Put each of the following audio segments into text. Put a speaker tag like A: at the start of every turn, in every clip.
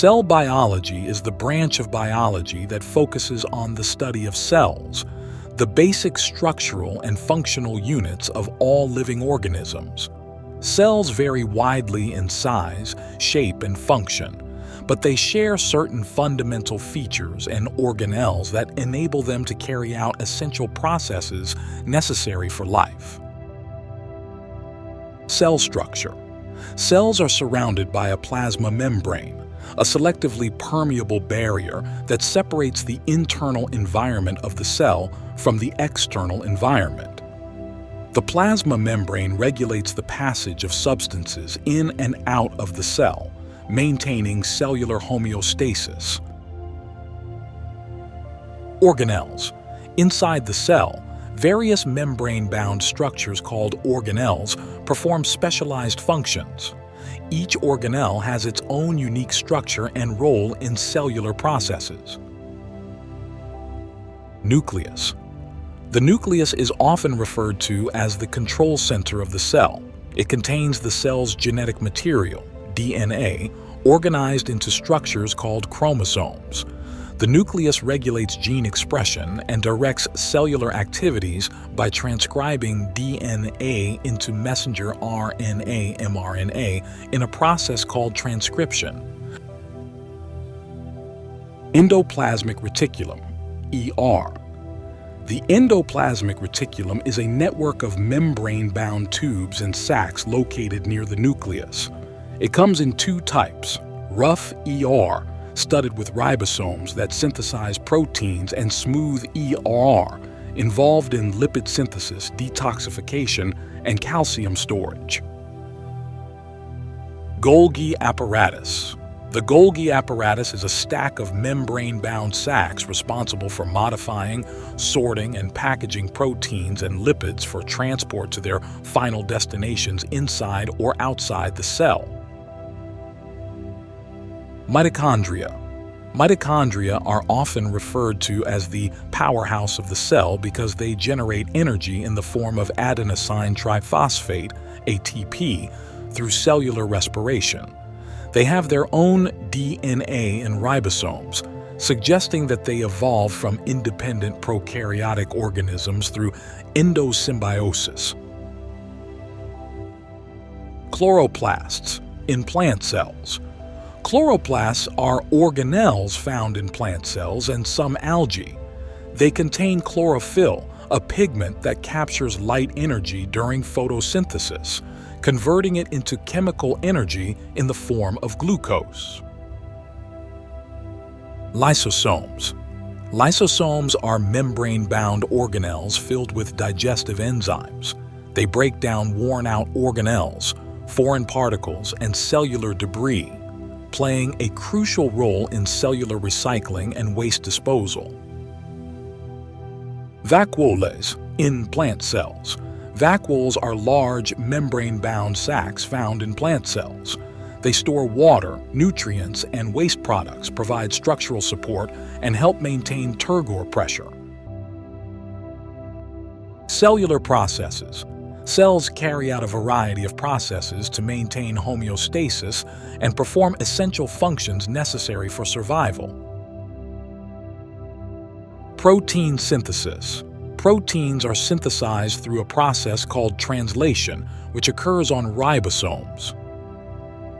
A: Cell biology is the branch of biology that focuses on the study of cells, the basic structural and functional units of all living organisms. Cells vary widely in size, shape, and function, but they share certain fundamental features and organelles that enable them to carry out essential processes necessary for life. Cell structure. Cells are surrounded by a plasma membrane, a selectively permeable barrier that separates the internal environment of the cell from the external environment. The plasma membrane regulates the passage of substances in and out of the cell, maintaining cellular homeostasis. Organelles. Inside the cell, various membrane-bound structures called organelles perform specialized functions. Each organelle has its own unique structure and role in cellular processes. Nucleus. The nucleus is often referred to as the control center of the cell. It contains the cell's genetic material, DNA, organized into structures called chromosomes. The nucleus regulates gene expression and directs cellular activities by transcribing DNA into messenger RNA, mRNA in a process called transcription. Endoplasmic reticulum, ER. The endoplasmic reticulum is a network of membrane-bound tubes and sacs located near the nucleus. It comes in two types: rough ER, studded with ribosomes that synthesize proteins, and smooth ER, involved in lipid synthesis, detoxification, and calcium storage. Golgi apparatus. The Golgi apparatus is a stack of membrane-bound sacs responsible for modifying, sorting, and packaging proteins and lipids for transport to their final destinations inside or outside the cell. Mitochondria. Mitochondria are often referred to as the powerhouse of the cell because they generate energy in the form of adenosine triphosphate, ATP, through cellular respiration. They have their own DNA and ribosomes, suggesting that they evolved from independent prokaryotic organisms through endosymbiosis. Chloroplasts in plant cells. Chloroplasts are organelles found in plant cells and some algae. They contain chlorophyll, a pigment that captures light energy during photosynthesis, converting it into chemical energy in the form of glucose. Lysosomes. Lysosomes are membrane-bound organelles filled with digestive enzymes. They break down worn-out organelles, foreign particles, and cellular debris, playing a crucial role in cellular recycling and waste disposal. Vacuoles in plant cells. Vacuoles are large, membrane-bound sacs found in plant cells. They store water, nutrients, and waste products, provide structural support, and help maintain turgor pressure. Cellular processes. Cells carry out a variety of processes to maintain homeostasis and perform essential functions necessary for survival. Protein synthesis. Proteins are synthesized through a process called translation, which occurs on ribosomes.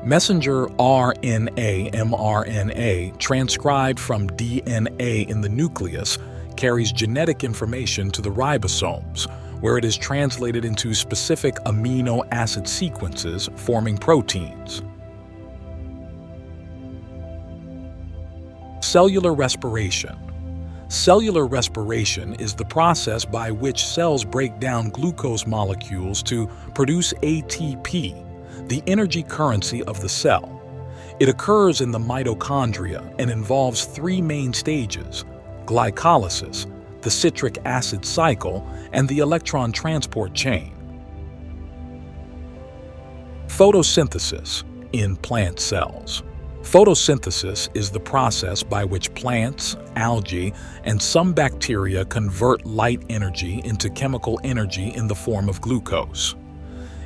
A: Messenger RNA, mRNA, transcribed from DNA in the nucleus, carries genetic information to the ribosomes, where it is translated into specific amino acid sequences forming proteins. Cellular respiration. Cellular respiration is the process by which cells break down glucose molecules to produce ATP, the energy currency of the cell. It occurs in the mitochondria and involves three main stages: glycolysis, the citric acid cycle, and the electron transport chain. Photosynthesis in plant cells. Photosynthesis is the process by which plants, algae, and some bacteria convert light energy into chemical energy in the form of glucose.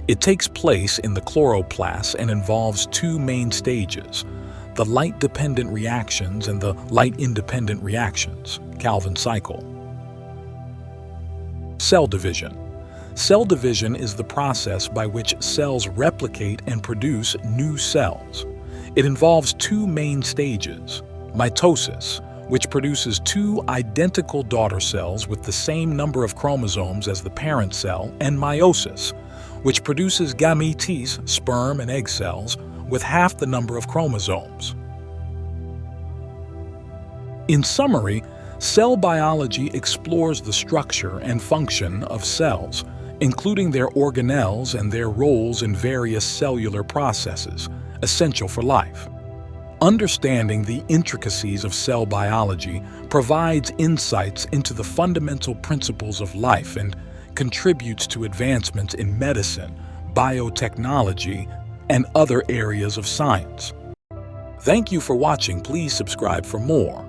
A: It takes place in the chloroplasts and involves two main stages: the light-dependent reactions and the light-independent reactions, Calvin cycle. Cell division. Cell division is the process by which cells replicate and produce new cells. It involves two main stages: mitosis, which produces two identical daughter cells with the same number of chromosomes as the parent cell, and meiosis, which produces gametes, sperm and egg cells, with half the number of chromosomes. In summary, cell biology explores the structure and function of cells, including their organelles and their roles in various cellular processes, essential for life. Understanding the intricacies of cell biology provides insights into the fundamental principles of life and contributes to advancements in medicine, biotechnology, and other areas of science. Thank you for watching. Please subscribe for more.